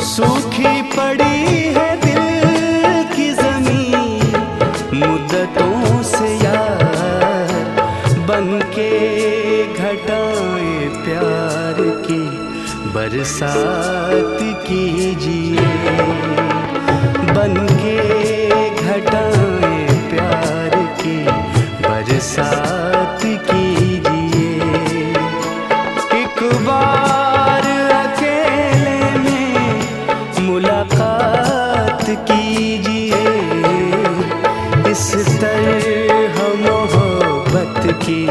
सूखी पड़ी है दिल की ज़मीं मुद्दतों से यार, बनके घटाएं प्यार की बरसात कीजिए, बनके घटाएं प्यार की बरसात कीजिए। एक बार अकेले में मुलाकात कीजिए, इस तरह मोहब्बत की